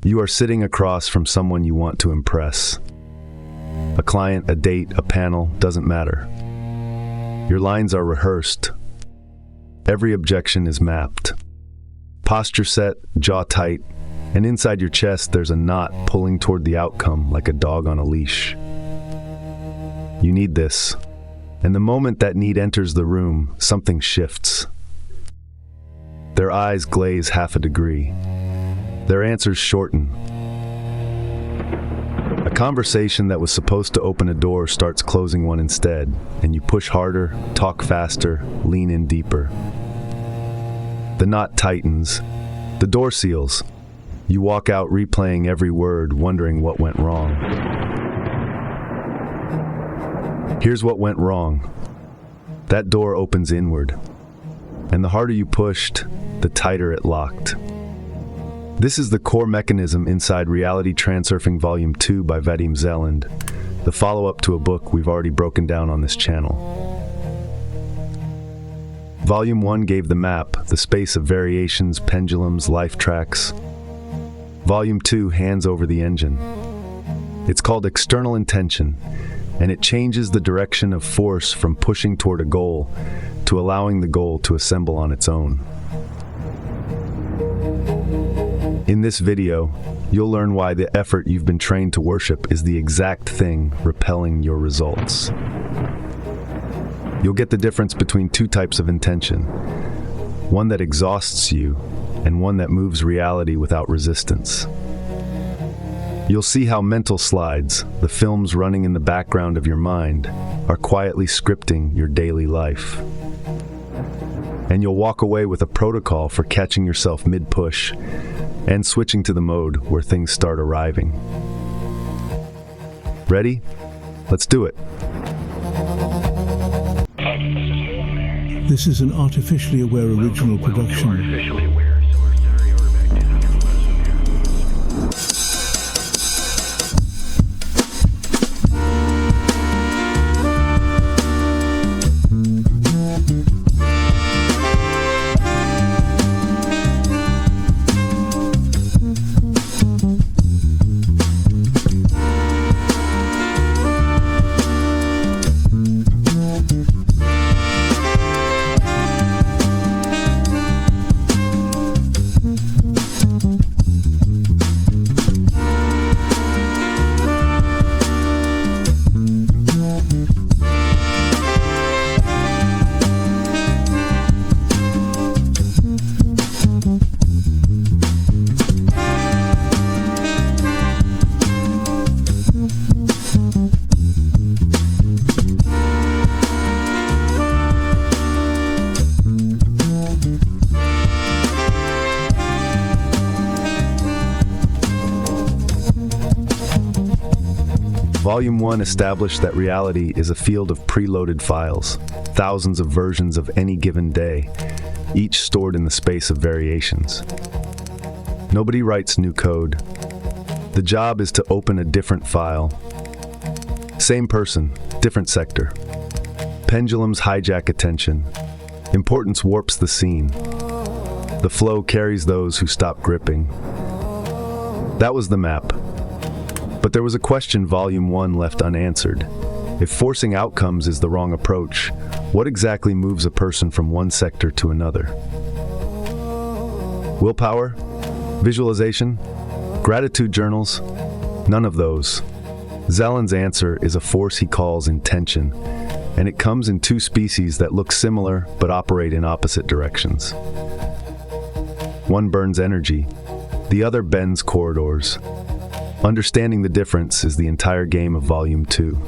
You are sitting across from someone you want to impress. A client, a date, a panel, doesn't matter. Your lines are rehearsed. Every objection is mapped. Posture set, jaw tight, and inside your chest there's a knot pulling toward the outcome like a dog on a leash. You need this. And the moment that need enters the room, something shifts. Their eyes glaze half a degree. Their answers shorten. A conversation that was supposed to open a door starts closing one instead, and you push harder, talk faster, lean in deeper. The knot tightens. The door seals. You walk out replaying every word, wondering what went wrong. Here's what went wrong. That door opens inward, and the harder you pushed, the tighter it locked. This is the core mechanism inside Reality Transurfing Volume 2 by Vadim Zeland, the follow-up to a book we've already broken down on this channel. Volume 1 gave the map, the space of variations, pendulums, life tracks. Volume 2 hands over the engine. It's called external intention, and it changes the direction of force from pushing toward a goal to allowing the goal to assemble on its own. In this video, you'll learn why the effort you've been trained to worship is the exact thing repelling your results. You'll get the difference between two types of intention, one that exhausts you and one that moves reality without resistance. You'll see how mental slides, the films running in the background of your mind, are quietly scripting your daily life. And you'll walk away with a protocol for catching yourself mid-push and switching to the mode where things start arriving. Ready? Let's do it. This is an artificially aware original production. Volume 1 established that reality is a field of preloaded files, thousands of versions of any given day, each stored in the space of variations. Nobody writes new code. The job is to open a different file. Same person, different sector. Pendulums hijack attention. Importance warps the scene. The flow carries those who stop gripping. That was the map. But there was a question Volume 1 left unanswered. If forcing outcomes is the wrong approach, what exactly moves a person from one sector to another? Willpower? Visualization? Gratitude journals? None of those. Zeland's answer is a force he calls intention, and it comes in two species that look similar but operate in opposite directions. One burns energy, the other bends corridors. Understanding the difference is the entire game of Volume 2.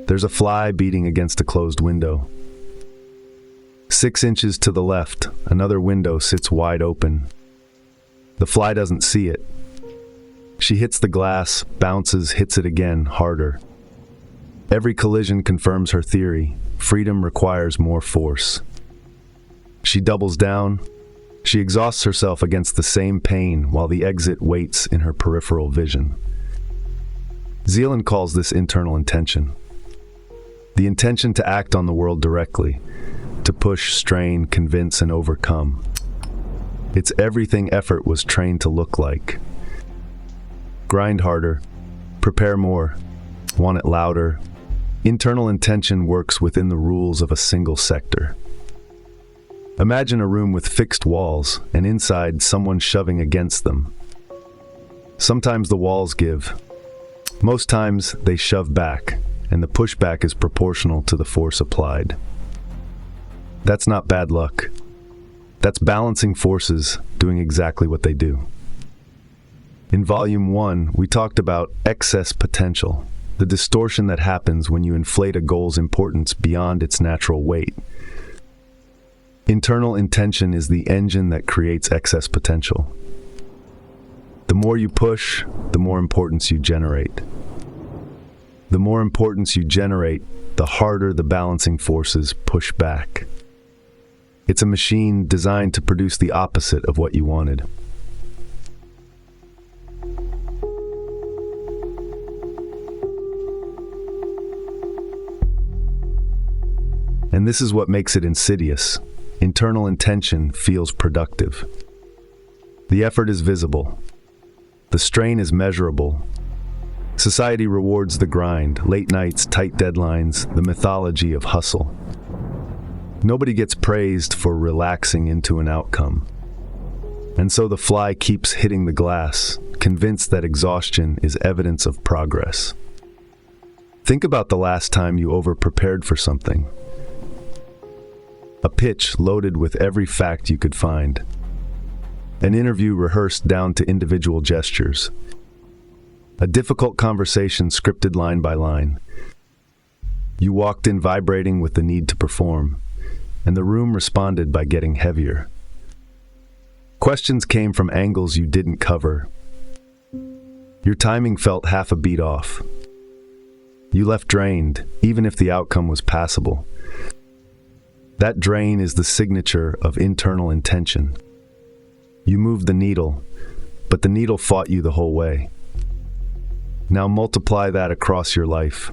There's a fly beating against a closed window. 6 inches to the left, another window sits wide open. The fly doesn't see it. She hits the glass, bounces, hits it again, harder. Every collision confirms her theory. Freedom requires more force. She doubles down, She exhausts herself against the same pain while the exit waits in her peripheral vision. Zeland calls this internal intention. The intention to act on the world directly, to push, strain, convince, and overcome. It's everything effort was trained to look like. Grind harder, prepare more, want it louder. Internal intention works within the rules of a single sector. Imagine a room with fixed walls, and inside someone shoving against them. Sometimes the walls give. Most times they shove back, and the pushback is proportional to the force applied. That's not bad luck. That's balancing forces doing exactly what they do. In Volume 1, we talked about excess potential, the distortion that happens when you inflate a goal's importance beyond its natural weight. Internal intention is the engine that creates excess potential. The more you push, the more importance you generate. The more importance you generate, the harder the balancing forces push back. It's a machine designed to produce the opposite of what you wanted. And this is what makes it insidious. Internal intention feels productive. The effort is visible. The strain is measurable. Society rewards the grind, late nights, tight deadlines, the mythology of hustle. Nobody gets praised for relaxing into an outcome. And so the fly keeps hitting the glass, convinced that exhaustion is evidence of progress. Think about the last time you over-prepared for something. A pitch loaded with every fact you could find. An interview rehearsed down to individual gestures. A difficult conversation scripted line by line. You walked in vibrating with the need to perform, and the room responded by getting heavier. Questions came from angles you didn't cover. Your timing felt half a beat off. You left drained, even if the outcome was passable. That drain is the signature of internal intention. You moved the needle, but the needle fought you the whole way. Now multiply that across your life.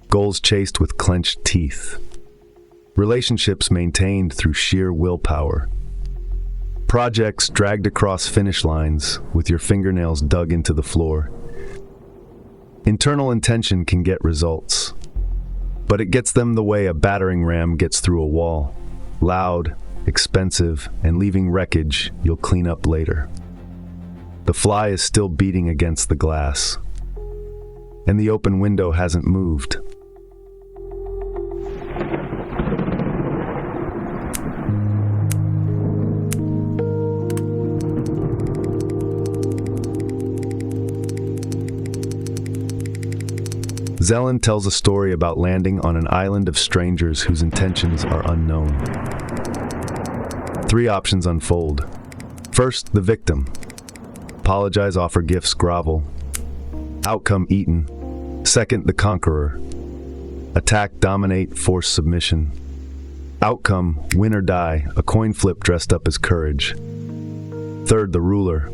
Goals chased with clenched teeth. Relationships maintained through sheer willpower. Projects dragged across finish lines with your fingernails dug into the floor. Internal intention can get results, but it gets them the way a battering ram gets through a wall. Loud, expensive, and leaving wreckage you'll clean up later. The fly is still beating against the glass, and the open window hasn't moved. Zeland tells a story about landing on an island of strangers whose intentions are unknown. 3 options unfold. First, the victim. Apologize, offer gifts, grovel. Outcome eaten. Second, the conqueror. Attack, dominate, force submission. Outcome, win or die, a coin flip dressed up as courage. Third, the ruler.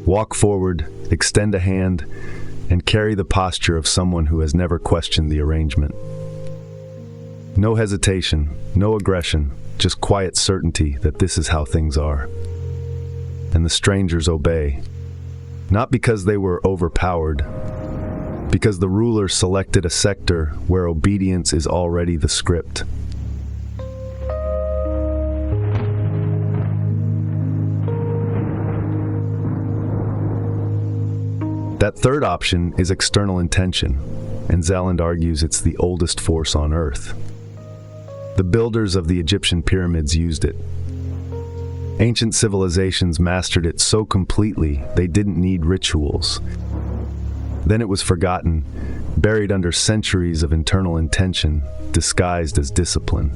Walk forward, extend a hand, and carry the posture of someone who has never questioned the arrangement. No hesitation, no aggression, just quiet certainty that this is how things are. And the strangers obey, not because they were overpowered, because the ruler selected a sector where obedience is already the script. That third option is external intention, and Zeland argues it's the oldest force on Earth. The builders of the Egyptian pyramids used it. Ancient civilizations mastered it so completely they didn't need rituals. Then it was forgotten, buried under centuries of internal intention, disguised as discipline.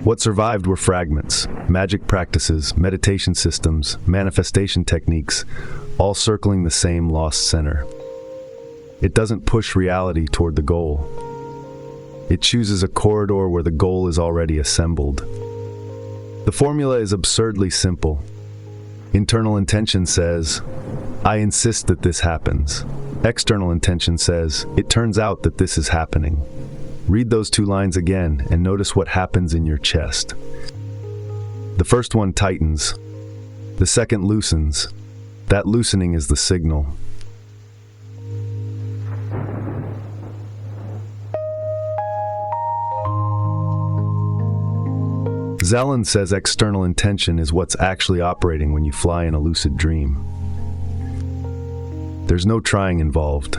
What survived were fragments, magic practices, meditation systems, manifestation techniques, all circling the same lost center. It doesn't push reality toward the goal. It chooses a corridor where the goal is already assembled. The formula is absurdly simple. Internal intention says, I insist that this happens. External intention says, it turns out that this is happening. Read those two lines again and notice what happens in your chest. The first one tightens. The second loosens. That loosening is the signal. Zeland says external intention is what's actually operating when you fly in a lucid dream. There's no trying involved.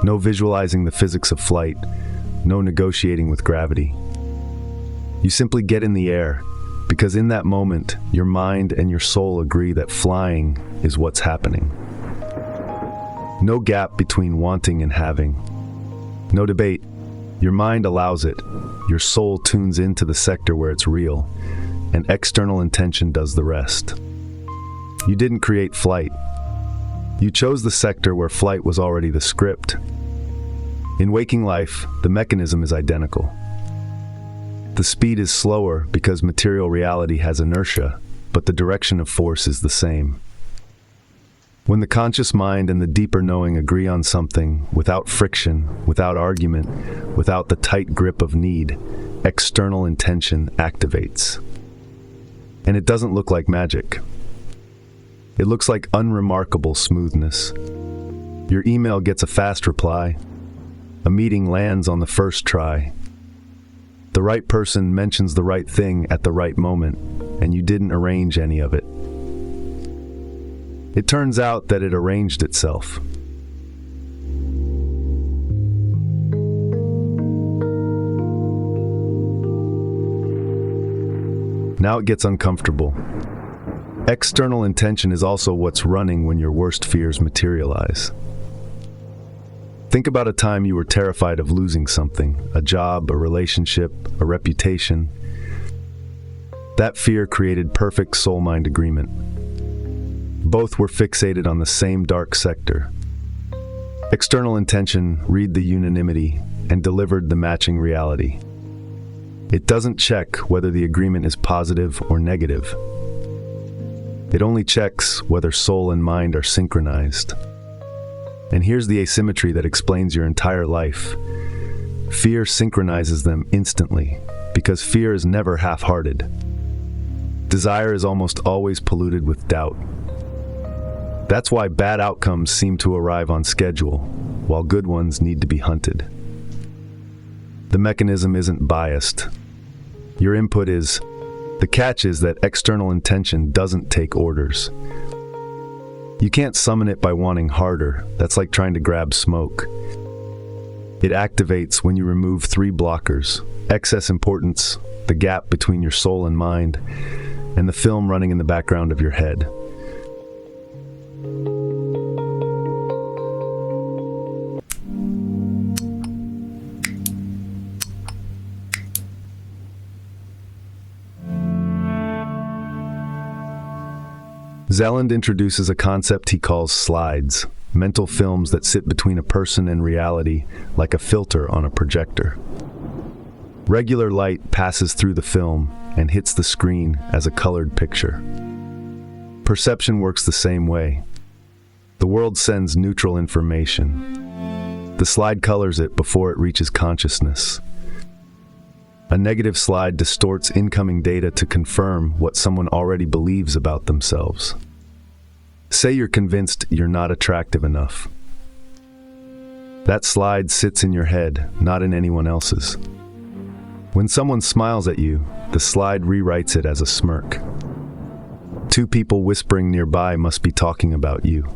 No visualizing the physics of flight. No negotiating with gravity. You simply get in the air, because in that moment, your mind and your soul agree that flying is what's happening. No gap between wanting and having. No debate. Your mind allows it. Your soul tunes into the sector where it's real, and external intention does the rest. You didn't create flight. You chose the sector where flight was already the script. In waking life, the mechanism is identical. The speed is slower because material reality has inertia, but the direction of force is the same. When the conscious mind and the deeper knowing agree on something, without friction, without argument, without the tight grip of need, external intention activates. And it doesn't look like magic. It looks like unremarkable smoothness. Your email gets a fast reply. A meeting lands on the first try. The right person mentions the right thing at the right moment, and you didn't arrange any of it. It turns out that it arranged itself. Now it gets uncomfortable. External intention is also what's running when your worst fears materialize. Think about a time you were terrified of losing something, a job, a relationship, a reputation. That fear created perfect soul-mind agreement. Both were fixated on the same dark sector. External intention read the unanimity and delivered the matching reality. It doesn't check whether the agreement is positive or negative. It only checks whether soul and mind are synchronized. And here's the asymmetry that explains your entire life. Fear synchronizes them instantly, because fear is never half-hearted. Desire is almost always polluted with doubt. That's why bad outcomes seem to arrive on schedule, while good ones need to be hunted. The mechanism isn't biased. Your input is. The catch is that external intention doesn't take orders. You can't summon it by wanting harder. That's like trying to grab smoke. It activates when you remove three blockers: excess importance, the gap between your soul and mind, and the film running in the background of your head. Zeland introduces a concept he calls slides, mental films that sit between a person and reality like a filter on a projector. Regular light passes through the film and hits the screen as a colored picture. Perception works the same way. The world sends neutral information. The slide colors it before it reaches consciousness. A negative slide distorts incoming data to confirm what someone already believes about themselves. Say you're convinced you're not attractive enough. That slide sits in your head, not in anyone else's. When someone smiles at you, the slide rewrites it as a smirk. Two people whispering nearby must be talking about you.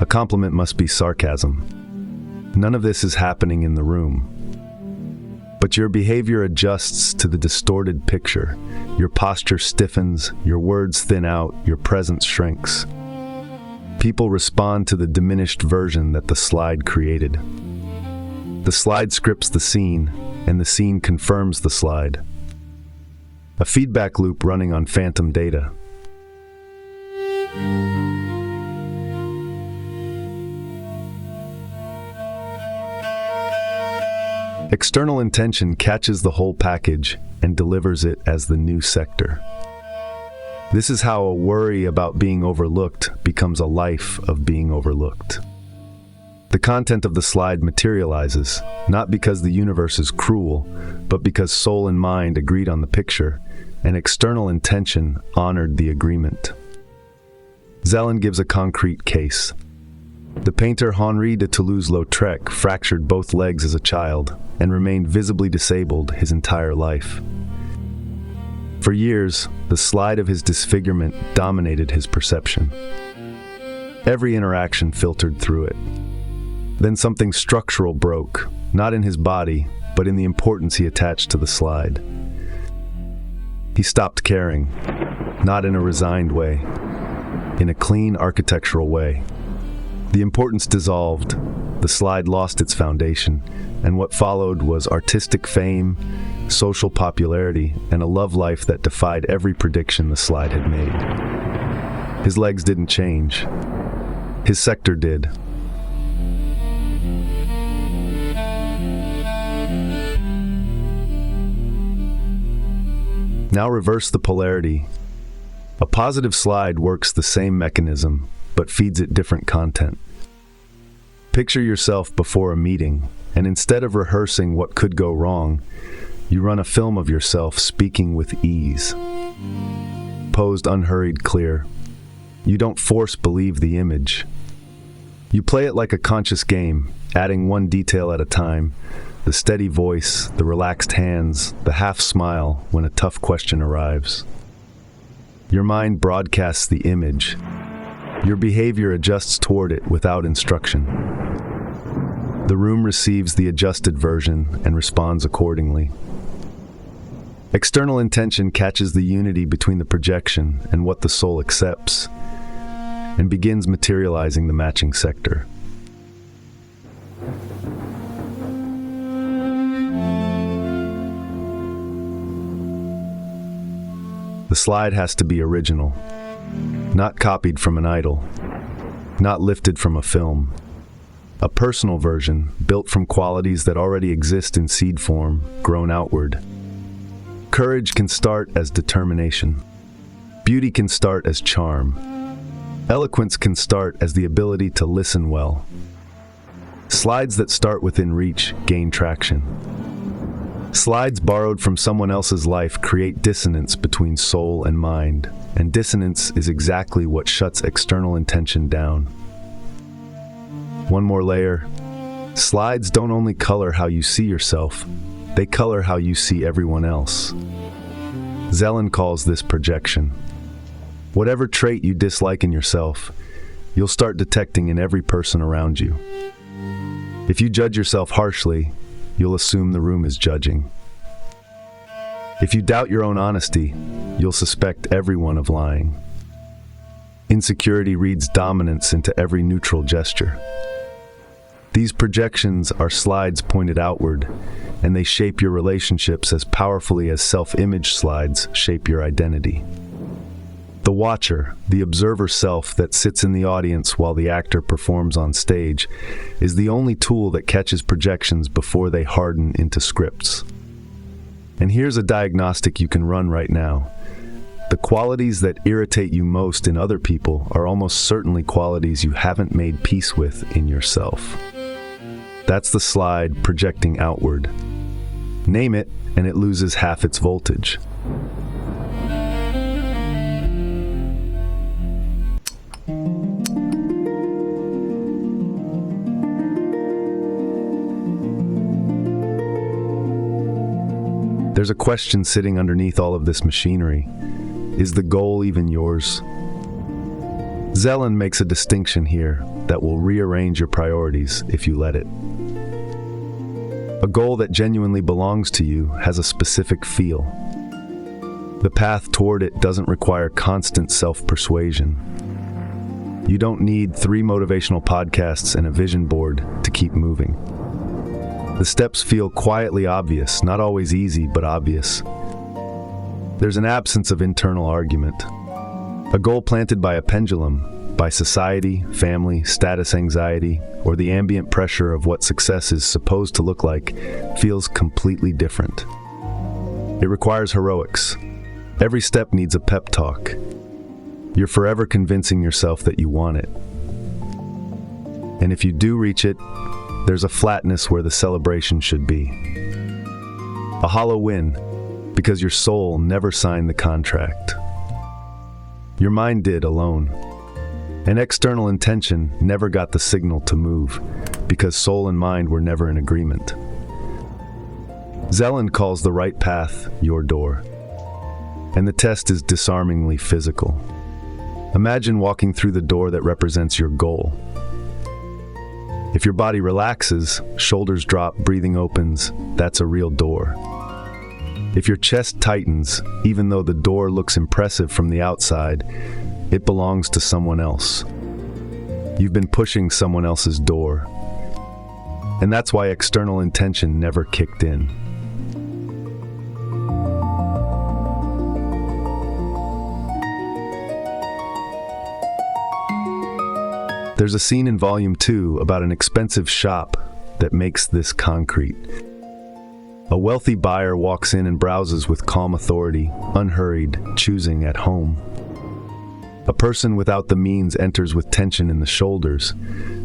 A compliment must be sarcasm. None of this is happening in the room. But your behavior adjusts to the distorted picture. Your posture stiffens, your words thin out, your presence shrinks. People respond to the diminished version that the slide created. The slide scripts the scene, and the scene confirms the slide. A feedback loop running on phantom data. External intention catches the whole package, and delivers it as the new sector. This is how a worry about being overlooked becomes a life of being overlooked. The content of the slide materializes, not because the universe is cruel, but because soul and mind agreed on the picture, and external intention honored the agreement. Zeland gives a concrete case. The painter Henri de Toulouse-Lautrec fractured both legs as a child and remained visibly disabled his entire life. For years, the slide of his disfigurement dominated his perception. Every interaction filtered through it. Then something structural broke, not in his body, but in the importance he attached to the slide. He stopped caring, not in a resigned way, in a clean architectural way. The importance dissolved, the slide lost its foundation, and what followed was artistic fame, social popularity, and a love life that defied every prediction the slide had made. His legs didn't change. His sector did. Now reverse the polarity. A positive slide works the same mechanism, but feeds it different content. Picture yourself before a meeting, and instead of rehearsing what could go wrong, you run a film of yourself speaking with ease. Posed unhurried, clear. You don't force believe the image. You play it like a conscious game, adding one detail at a time, the steady voice, the relaxed hands, the half smile when a tough question arrives. Your mind broadcasts the image. Your behavior adjusts toward it without instruction. The room receives the adjusted version and responds accordingly. External intention catches the unity between the projection and what the soul accepts, and begins materializing the matching sector. The slide has to be original, not copied from an idol, not lifted from a film. A personal version, built from qualities that already exist in seed form, grown outward. Courage can start as determination. Beauty can start as charm. Eloquence can start as the ability to listen well. Slides that start within reach gain traction. Slides borrowed from someone else's life create dissonance between soul and mind, and dissonance is exactly what shuts external intention down. One more layer. Slides don't only color how you see yourself, they color how you see everyone else. Zeland calls this projection. Whatever trait you dislike in yourself, you'll start detecting in every person around you. If you judge yourself harshly, you'll assume the room is judging. If you doubt your own honesty, you'll suspect everyone of lying. Insecurity reads dominance into every neutral gesture. These projections are slides pointed outward, and they shape your relationships as powerfully as self-image slides shape your identity. The watcher, the observer self that sits in the audience while the actor performs on stage, is the only tool that catches projections before they harden into scripts. And here's a diagnostic you can run right now. The qualities that irritate you most in other people are almost certainly qualities you haven't made peace with in yourself. That's the slide projecting outward. Name it, and it loses half its voltage. There's a question sitting underneath all of this machinery. Is the goal even yours? Zeland makes a distinction here that will rearrange your priorities if you let it. A goal that genuinely belongs to you has a specific feel. The path toward it doesn't require constant self-persuasion. You don't need 3 motivational podcasts and a vision board to keep moving. The steps feel quietly obvious, not always easy, but obvious. There's an absence of internal argument. A goal planted by a pendulum, by society, family, status anxiety, or the ambient pressure of what success is supposed to look like, feels completely different. It requires heroics. Every step needs a pep talk. You're forever convincing yourself that you want it. And if you do reach it, there's a flatness where the celebration should be. A hollow win, because your soul never signed the contract. Your mind did alone. And external intention never got the signal to move, because soul and mind were never in agreement. Zeland calls the right path your door. And the test is disarmingly physical. Imagine walking through the door that represents your goal. If your body relaxes, shoulders drop, breathing opens, that's a real door. If your chest tightens, even though the door looks impressive from the outside, it belongs to someone else. You've been pushing someone else's door. And that's why external intention never kicked in. There's a scene in Volume 2 about an expensive shop that makes this concrete. A wealthy buyer walks in and browses with calm authority, unhurried, choosing at home. A person without the means enters with tension in the shoulders,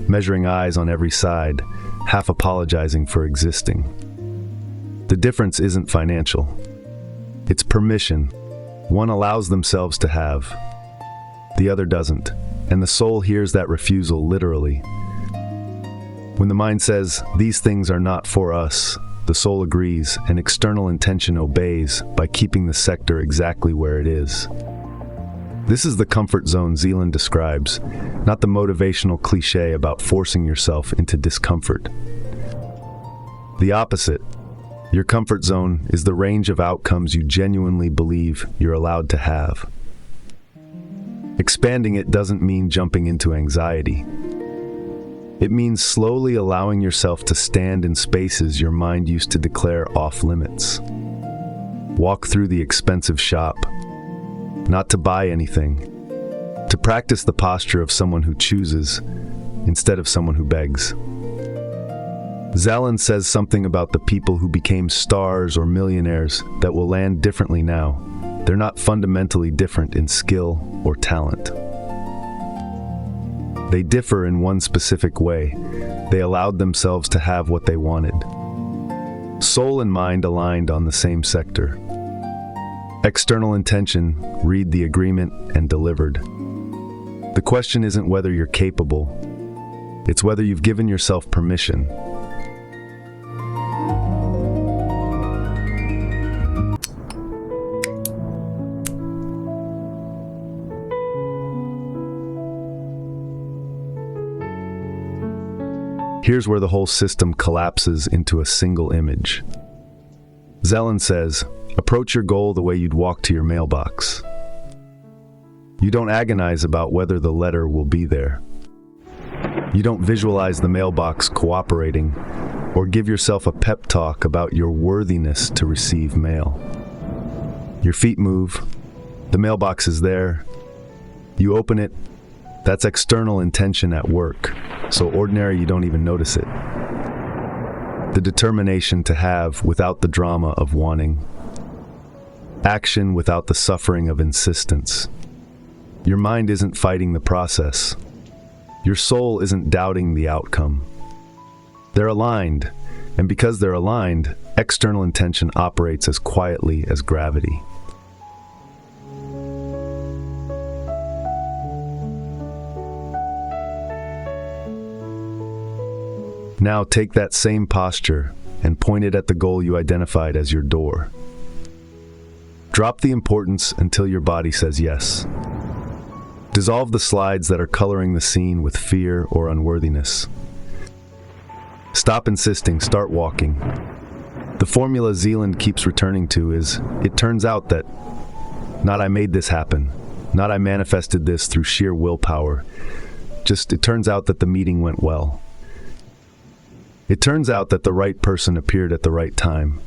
measuring eyes on every side, half apologizing for existing. The difference isn't financial. It's permission. One allows themselves to have. The other doesn't. And the soul hears that refusal literally. When the mind says, "These things are not for us," the soul agrees, and external intention obeys by keeping the sector exactly where it is. This is the comfort zone Zeland describes, not the motivational cliché about forcing yourself into discomfort. The opposite. Your comfort zone is the range of outcomes you genuinely believe you're allowed to have. Expanding it doesn't mean jumping into anxiety. It means slowly allowing yourself to stand in spaces your mind used to declare off limits. Walk through the expensive shop, not to buy anything, to practice the posture of someone who chooses instead of someone who begs. Zeland says something about the people who became stars or millionaires that will land differently now. They're not fundamentally different in skill or talent. They differ in one specific way. They allowed themselves to have what they wanted. Soul and mind aligned on the same sector. External intention, read the agreement, and delivered. The question isn't whether you're capable. It's whether you've given yourself permission. Here's where the whole system collapses into a single image. Zeland says, approach your goal the way you'd walk to your mailbox. You don't agonize about whether the letter will be there. You don't visualize the mailbox cooperating or give yourself a pep talk about your worthiness to receive mail. Your feet move. The mailbox is there. You open it. That's external intention at work. So ordinary you don't even notice it. The determination to have without the drama of wanting. Action without the suffering of insistence. Your mind isn't fighting the process. Your soul isn't doubting the outcome. They're aligned, and because they're aligned, external intention operates as quietly as gravity. Now take that same posture and point it at the goal you identified as your door. Drop the importance until your body says yes. Dissolve the slides that are coloring the scene with fear or unworthiness. Stop insisting, start walking. The formula Zeland keeps returning to is, it turns out that, not I made this happen, not I manifested this through sheer willpower, just it turns out that the meeting went well. It turns out that the right person appeared at the right time.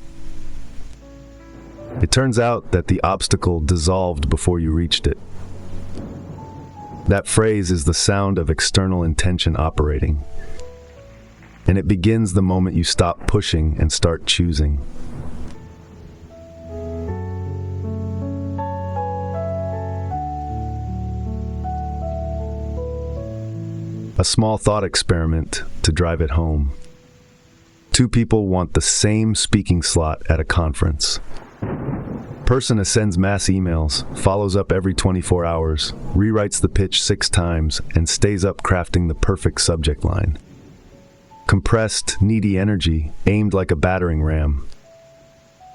It turns out that the obstacle dissolved before you reached it. That phrase is the sound of external intention operating. And it begins the moment you stop pushing and start choosing. A small thought experiment to drive it home. Two people want the same speaking slot at a conference. Person sends mass emails, follows up every 24 hours, rewrites the pitch 6 times, and stays up crafting the perfect subject line. Compressed, needy energy, aimed like a battering ram.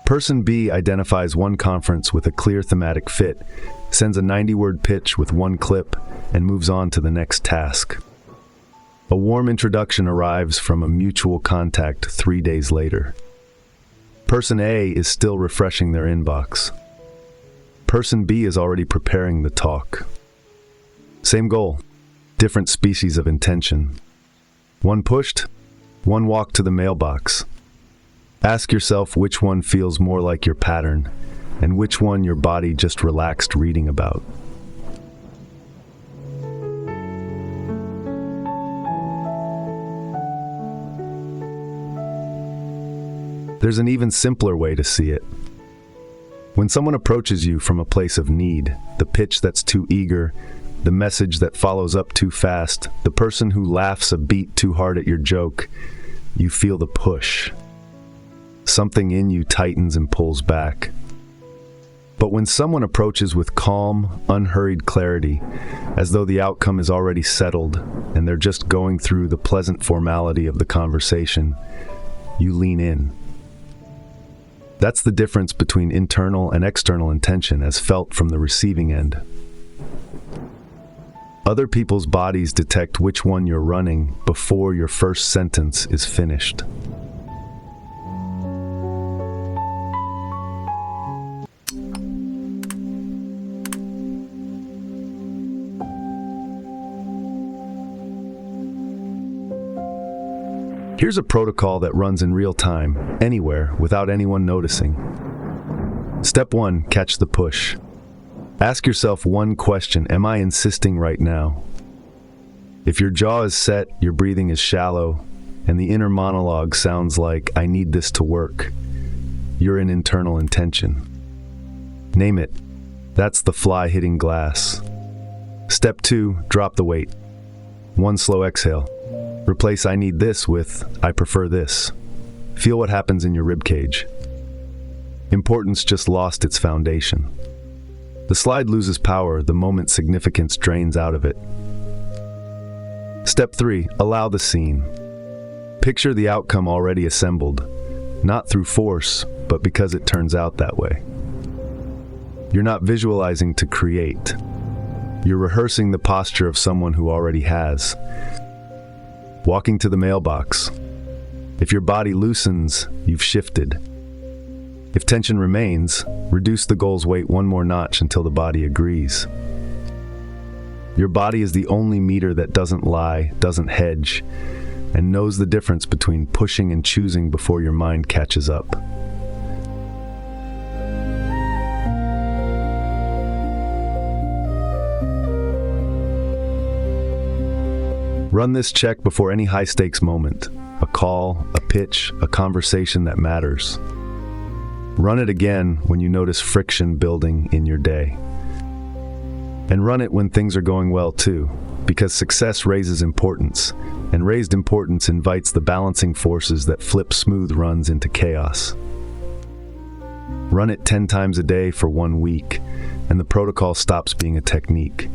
Person B identifies one conference with a clear thematic fit, sends a 90-word pitch with one clip, and moves on to the next task. A warm introduction arrives from a mutual contact 3 days later. Person A is still refreshing their inbox. Person B is already preparing the talk. Same goal, different species of intention. One pushed, one walked to the mailbox. Ask yourself which one feels more like your pattern, and which one your body just relaxed reading about. There's an even simpler way to see it. When someone approaches you from a place of need, the pitch that's too eager, the message that follows up too fast, the person who laughs a beat too hard at your joke, you feel the push. Something in you tightens and pulls back. But when someone approaches with calm, unhurried clarity, as though the outcome is already settled and they're just going through the pleasant formality of the conversation, you lean in. That's the difference between internal and external intention as felt from the receiving end. Other people's bodies detect which one you're running before your first sentence is finished. Here's a protocol that runs in real time, anywhere, without anyone noticing. Step 1, catch the push. Ask yourself one question: am I insisting right now? If your jaw is set, your breathing is shallow, and the inner monologue sounds like, I need this to work, you're in internal intention. Name it. That's the fly hitting glass. Step 2, drop the weight. 1 slow exhale. Replace I need this with I prefer this. Feel what happens in your ribcage. Importance just lost its foundation. The slide loses power the moment significance drains out of it. Step 3, allow the scene. Picture the outcome already assembled, not through force, but because it turns out that way. You're not visualizing to create. You're rehearsing the posture of someone who already has. Walking to the mailbox. If your body loosens, you've shifted. If tension remains, reduce the goal's weight 1 more notch until the body agrees. Your body is the only meter that doesn't lie, doesn't hedge, and knows the difference between pushing and choosing before your mind catches up. Run this check before any high-stakes moment, a call, a pitch, a conversation that matters. Run it again when you notice friction building in your day. And run it when things are going well too, because success raises importance, and raised importance invites the balancing forces that flip smooth runs into chaos. Run it 10 times a day for 1 week, and the protocol stops being a technique.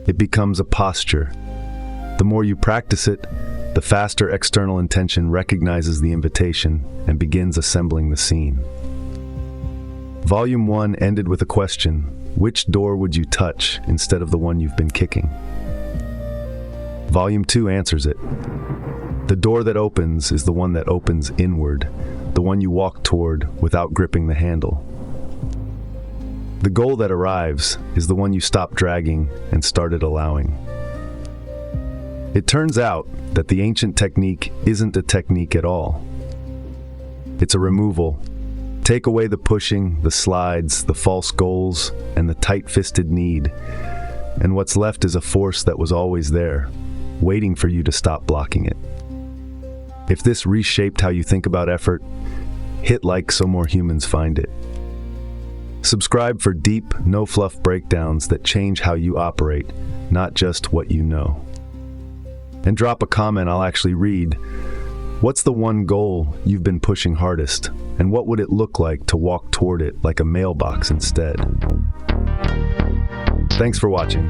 It becomes a posture. The more you practice it, the faster external intention recognizes the invitation and begins assembling the scene. Volume 1 ended with a question: which door would you touch instead of the one you've been kicking? Volume 2 answers it. The door that opens is the one that opens inward, the one you walk toward without gripping the handle. The goal that arrives is the one you stopped dragging and started allowing. It turns out that the ancient technique isn't a technique at all. It's a removal. Take away the pushing, the slides, the false goals, and the tight-fisted need, and what's left is a force that was always there, waiting for you to stop blocking it. If this reshaped how you think about effort, hit like so more humans find it. Subscribe for deep, no-fluff breakdowns that change how you operate, not just what you know. And drop a comment I'll actually read. What's the one goal you've been pushing hardest? And what would it look like to walk toward it like a mailbox instead? Thanks for watching.